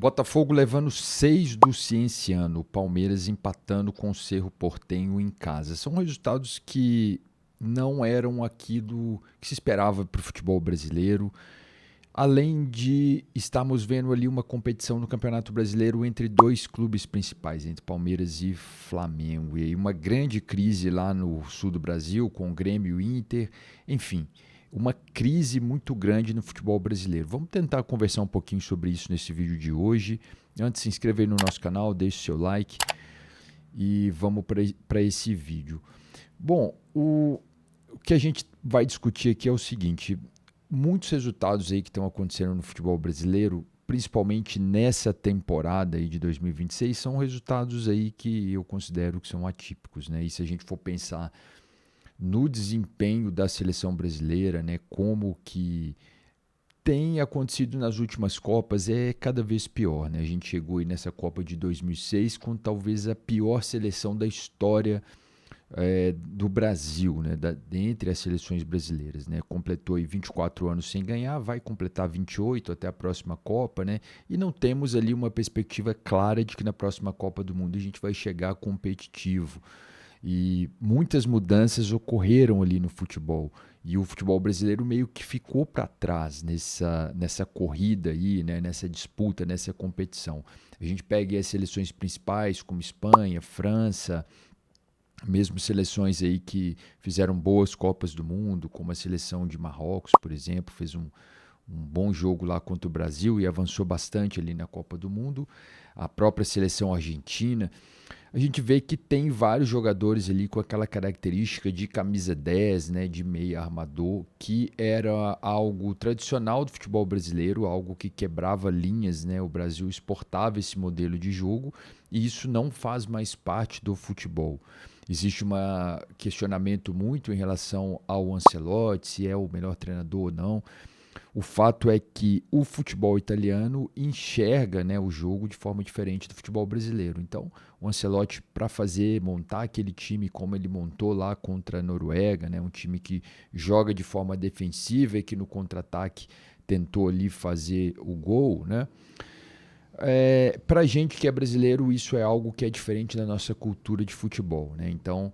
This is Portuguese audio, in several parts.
Botafogo levando 6 do Cienciano, o Palmeiras empatando com o Cerro Porteño em casa. São resultados que não eram aquilo que se esperava para o futebol brasileiro. Além de estarmos vendo ali uma competição no Campeonato Brasileiro entre dois clubes principais, entre Palmeiras e Flamengo. E aí uma grande crise lá no sul do Brasil, com o Grêmio e o Inter. Enfim, uma crise muito grande no futebol brasileiro. Vamos tentar conversar um pouquinho sobre isso nesse vídeo de hoje. Antes, se inscreva aí no nosso canal, deixe o seu like e vamos para esse vídeo. Bom, o que a gente vai discutir aqui é o seguinte: muitos resultados aí que estão acontecendo no futebol brasileiro, principalmente nessa temporada aí de 2026, são resultados aí que eu considero que são atípicos, né? E se a gente for pensar no desempenho da seleção brasileira, né, como que tem acontecido nas últimas Copas, é cada vez pior, né? A gente chegou aí nessa Copa de 2006 com talvez a pior seleção da história do Brasil, né, entre as seleções brasileiras, né, completou aí 24 anos sem ganhar, vai completar 28 até a próxima Copa, né, e não temos ali uma perspectiva clara de que na próxima Copa do Mundo a gente vai chegar competitivo. E muitas mudanças ocorreram ali no futebol. E o futebol brasileiro meio que ficou para trás nessa corrida aí, né, nessa disputa, nessa competição. A gente pega as seleções principais como Espanha, França, mesmo seleções aí que fizeram boas Copas do Mundo, como a seleção de Marrocos, por exemplo, fez um bom jogo lá contra o Brasil e avançou bastante ali na Copa do Mundo. A própria seleção argentina, a gente vê que tem vários jogadores ali com aquela característica de camisa 10, né, de meia armador, que era algo tradicional do futebol brasileiro, algo que quebrava linhas, né? O Brasil exportava esse modelo de jogo e isso não faz mais parte do futebol. Existe um questionamento muito em relação ao Ancelotti, se é o melhor treinador ou não. O fato é que o futebol italiano enxerga, né, o jogo de forma diferente do futebol brasileiro. Então, o Ancelotti, para montar aquele time como ele montou lá contra a Noruega, né, um time que joga de forma defensiva e que no contra-ataque tentou ali fazer o gol, né? Para gente que é brasileiro, isso é algo que é diferente da nossa cultura de futebol, né? Então,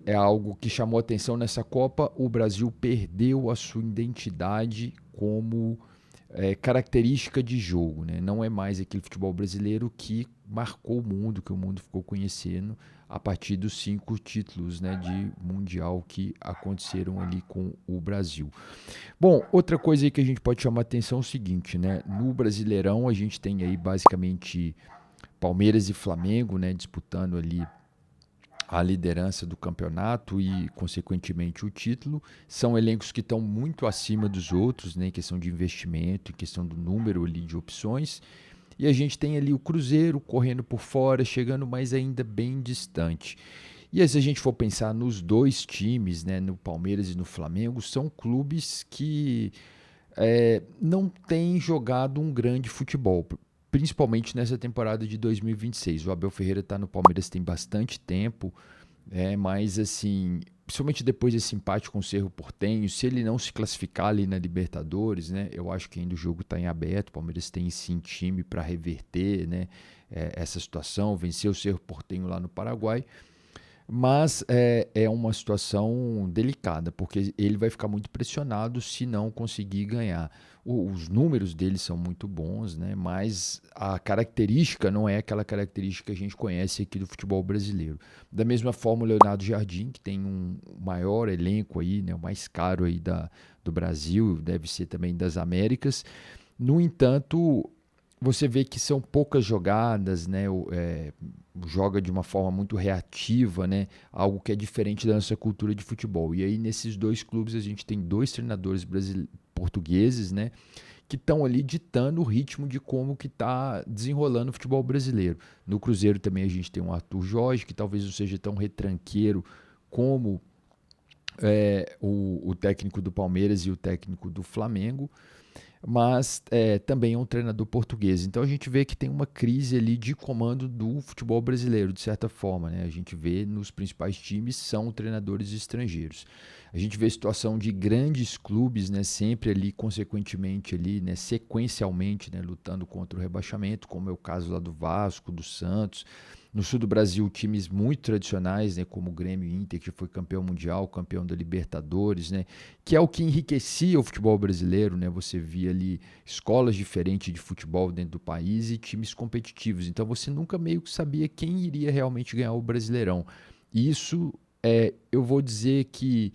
é algo que chamou atenção nessa Copa. O Brasil perdeu a sua identidade como característica de jogo, né? Não é mais aquele futebol brasileiro que marcou o mundo, que o mundo ficou conhecendo a partir dos 5 títulos, né, de mundial que aconteceram ali com o Brasil. Bom, outra coisa aí que a gente pode chamar atenção é o seguinte, né? No Brasileirão a gente tem aí basicamente Palmeiras e Flamengo, né, disputando ali a liderança do campeonato e, consequentemente, o título. São elencos que estão muito acima dos outros, né, em questão de investimento, em questão do número ali de opções. E a gente tem ali o Cruzeiro correndo por fora, chegando mais ainda bem distante. E aí, se a gente for pensar nos dois times, né, no Palmeiras e no Flamengo, são clubes que não têm jogado um grande futebol, principalmente nessa temporada de 2026. O Abel Ferreira está no Palmeiras tem bastante tempo, mas assim, principalmente depois desse empate com o Cerro Porteño, se ele não se classificar ali na Libertadores, né, eu acho que ainda o jogo está em aberto. O Palmeiras tem sim time para reverter, né, essa situação, vencer o Cerro Porteño lá no Paraguai. Mas é uma situação delicada, porque ele vai ficar muito pressionado se não conseguir ganhar. Os números dele são muito bons, né? Mas a característica não é aquela característica que a gente conhece aqui do futebol brasileiro. Da mesma forma, o Leonardo Jardim, que tem um maior elenco aí, né? O mais caro aí do Brasil, deve ser também das Américas. No entanto, você vê que são poucas jogadas, né? Joga de uma forma muito reativa, né? Algo que é diferente da nossa cultura de futebol. E aí, nesses dois clubes, a gente tem dois treinadores portugueses, né? Que estão ali ditando o ritmo de como que está desenrolando o futebol brasileiro. No Cruzeiro também a gente tem o Arthur Jorge, que talvez não seja tão retranqueiro como o técnico do Palmeiras e o técnico do Flamengo, mas também é um treinador português. Então a gente vê que tem uma crise ali de comando do futebol brasileiro, de certa forma, né? A gente vê nos principais times são treinadores estrangeiros. A gente vê a situação de grandes clubes, né, sempre ali, consequentemente, ali, né, sequencialmente, né, lutando contra o rebaixamento, como é o caso lá do Vasco, do Santos. No sul do Brasil, times muito tradicionais, né, como o Grêmio e Inter, que foi campeão mundial, campeão da Libertadores, né, que é o que enriquecia o futebol brasileiro. Né, você via ali escolas diferentes de futebol dentro do país e times competitivos. Então você nunca meio que sabia quem iria realmente ganhar o Brasileirão. E isso, eu vou dizer que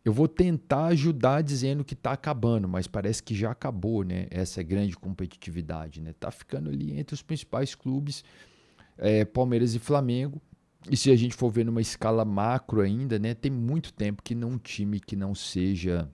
eu vou tentar ajudar dizendo que está acabando, mas parece que já acabou, né? Essa grande competitividade, né? Tá ficando ali entre os principais clubes, Palmeiras e Flamengo. E se a gente for ver numa escala macro ainda, né? Tem muito tempo que um time que não seja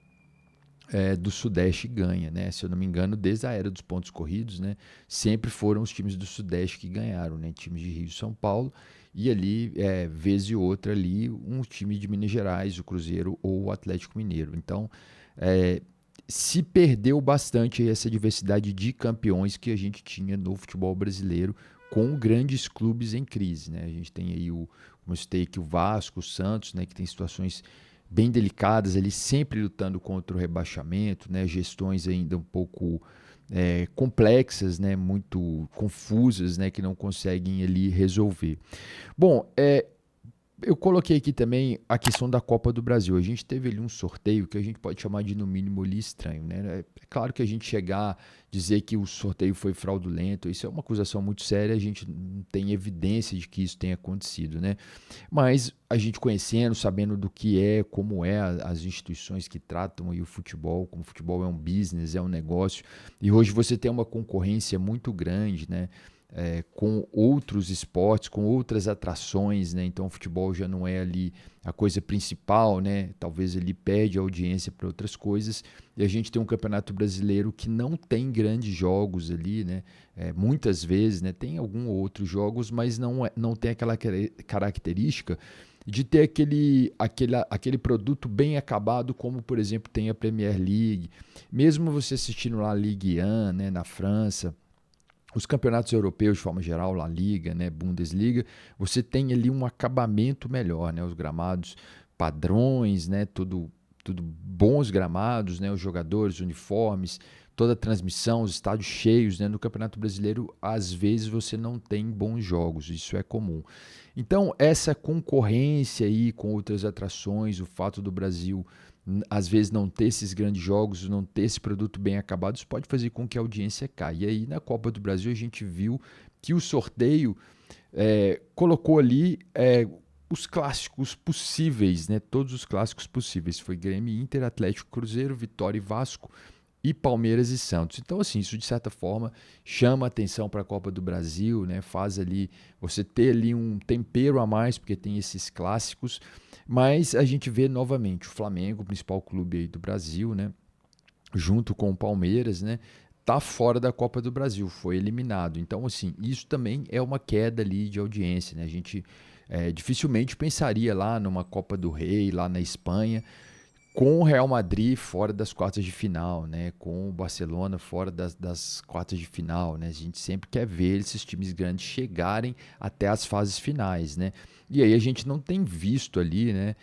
do Sudeste ganha, né? Se eu não me engano, desde a era dos pontos corridos, né? Sempre foram os times do Sudeste que ganharam, né? Times de Rio e São Paulo. E ali, vez e outra ali, um time de Minas Gerais, o Cruzeiro ou o Atlético Mineiro. Então, é, se perdeu bastante essa diversidade de campeões que a gente tinha no futebol brasileiro, com grandes clubes em crise, né? A gente tem aí como eu citei aqui, o Vasco, o Santos, né? Que tem situações bem delicadas ali, sempre lutando contra o rebaixamento, né? Gestões ainda um pouco complexas, né? Muito confusas, né? Que não conseguem ali resolver. Bom, eu coloquei aqui também a questão da Copa do Brasil. A gente teve ali um sorteio que a gente pode chamar de, no mínimo, ali estranho, né? É claro que a gente chegar, dizer que o sorteio foi fraudulento, isso é uma acusação muito séria, a gente não tem evidência de que isso tenha acontecido, né? Mas a gente conhecendo, sabendo do que como as instituições que tratam aí o futebol, como o futebol é um business, é um negócio, e hoje você tem uma concorrência muito grande, né? Com outros esportes, com outras atrações, né? Então o futebol já não é ali a coisa principal, né? Talvez ele perde a audiência para outras coisas. E a gente tem um campeonato brasileiro que não tem grandes jogos ali, né? Muitas vezes, né? Tem algum outros jogos, mas não tem aquela característica de ter aquele produto bem acabado, como por exemplo tem a Premier League. Mesmo você assistindo lá a Ligue 1, né? Na França, os campeonatos europeus, de forma geral, La Liga, né, Bundesliga, você tem ali um acabamento melhor, né, os gramados padrões, né, tudo bons gramados, né, os jogadores, uniformes, toda a transmissão, os estádios cheios, né, no Campeonato Brasileiro, às vezes você não tem bons jogos, isso é comum. Então, essa concorrência aí com outras atrações, o fato do Brasil às vezes não ter esses grandes jogos, não ter esse produto bem acabado, isso pode fazer com que a audiência caia. E aí na Copa do Brasil a gente viu que o sorteio colocou ali os clássicos possíveis, né? Todos os clássicos possíveis. Foi Grêmio, Inter, Atlético, Cruzeiro, Vitória e Vasco e Palmeiras e Santos. Então, assim, isso de certa forma chama atenção para a Copa do Brasil, né? Faz ali você ter ali um tempero a mais, porque tem esses clássicos, mas a gente vê novamente o Flamengo, o principal clube aí do Brasil, né? Junto com o Palmeiras, né? Tá fora da Copa do Brasil, foi eliminado. Então, assim, isso também é uma queda ali de audiência, né? A gente dificilmente pensaria lá numa Copa do Rei, lá na Espanha, com o Real Madrid fora das quartas de final, né? Com o Barcelona fora das quartas de final, né? A gente sempre quer ver esses times grandes chegarem até as fases finais, né? E aí a gente não tem visto ali, né?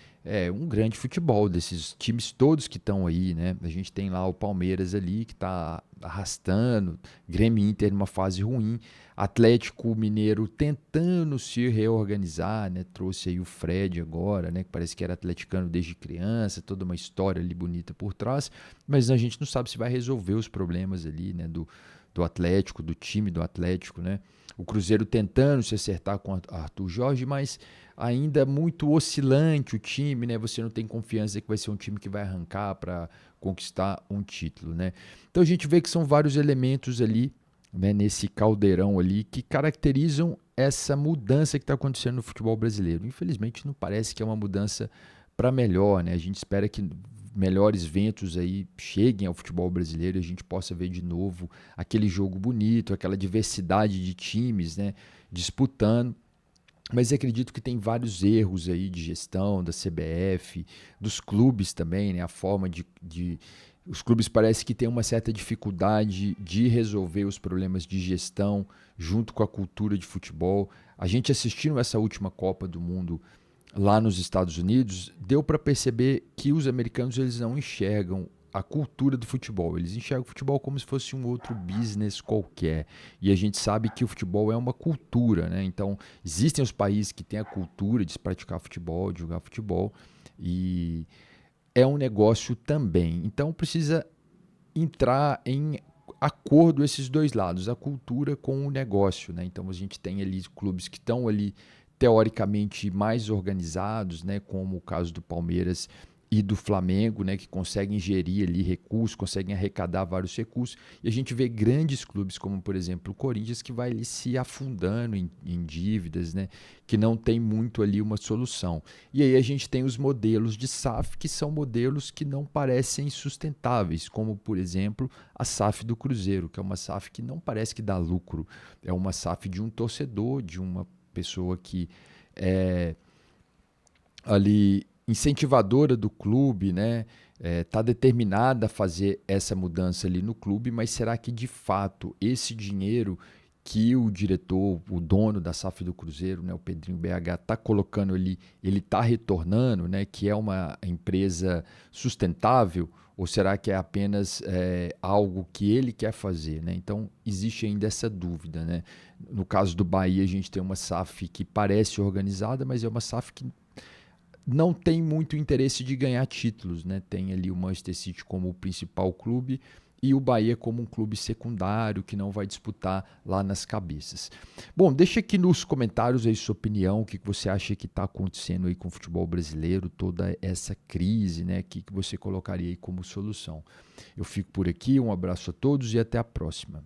Um grande futebol desses times todos que estão aí, né? A gente tem lá o Palmeiras ali que está arrastando, Grêmio e Inter numa fase ruim, Atlético Mineiro tentando se reorganizar, né? Trouxe aí o Fred agora, né? Que parece que era atleticano desde criança, toda uma história ali bonita por trás, mas a gente não sabe se vai resolver os problemas ali, né? Do Atlético, do time do Atlético, né? O Cruzeiro tentando se acertar com o Arthur Jorge, mas ainda muito oscilante o time, né? Você não tem confiança que vai ser um time que vai arrancar para conquistar um título, né? Então a gente vê que são vários elementos ali, né, nesse caldeirão ali que caracterizam essa mudança que está acontecendo no futebol brasileiro. Infelizmente não parece que é uma mudança para melhor, né? A gente espera que melhores ventos aí cheguem ao futebol brasileiro e a gente possa ver de novo aquele jogo bonito, aquela diversidade de times, né, disputando. Mas acredito que tem vários erros aí de gestão da CBF, dos clubes também, né? A forma os clubes parece que têm uma certa dificuldade de resolver os problemas de gestão junto com a cultura de futebol. A gente assistindo essa última Copa do Mundo lá nos Estados Unidos, deu para perceber que os americanos eles não enxergam a cultura do futebol. Eles enxergam o futebol como se fosse um outro business qualquer. E a gente sabe que o futebol é uma cultura, né? Então, existem os países que têm a cultura de se praticar futebol, de jogar futebol, e é um negócio também. Então, precisa entrar em acordo esses dois lados, a cultura com o negócio, né? Então a gente tem ali clubes que estão ali teoricamente mais organizados, né? Como o caso do Palmeiras e do Flamengo, né? Que conseguem gerir ali recursos, conseguem arrecadar vários recursos. E a gente vê grandes clubes como, por exemplo, o Corinthians, que vai ali se afundando em dívidas, né? Que não tem muito ali uma solução. E aí a gente tem os modelos de SAF, que são modelos que não parecem sustentáveis, como, por exemplo, a SAF do Cruzeiro, que é uma SAF que não parece que dá lucro. É uma SAF de um torcedor, de uma pessoa que é ali incentivadora do clube, né? Está determinada a fazer essa mudança ali no clube, mas será que de fato esse dinheiro que o diretor, o dono da SAF do Cruzeiro, né, o Pedrinho BH, está colocando ali, ele está retornando, né, que é uma empresa sustentável, ou será que é apenas algo que ele quer fazer? Né? Então, existe ainda essa dúvida. Né? No caso do Bahia, a gente tem uma SAF que parece organizada, mas é uma SAF que não tem muito interesse de ganhar títulos, né? Tem ali o Manchester City como o principal clube e o Bahia como um clube secundário que não vai disputar lá nas cabeças. Bom, deixa aqui nos comentários aí sua opinião, o que você acha que está acontecendo aí com o futebol brasileiro, toda essa crise, né? O que você colocaria aí como solução. Eu fico por aqui, um abraço a todos e até a próxima.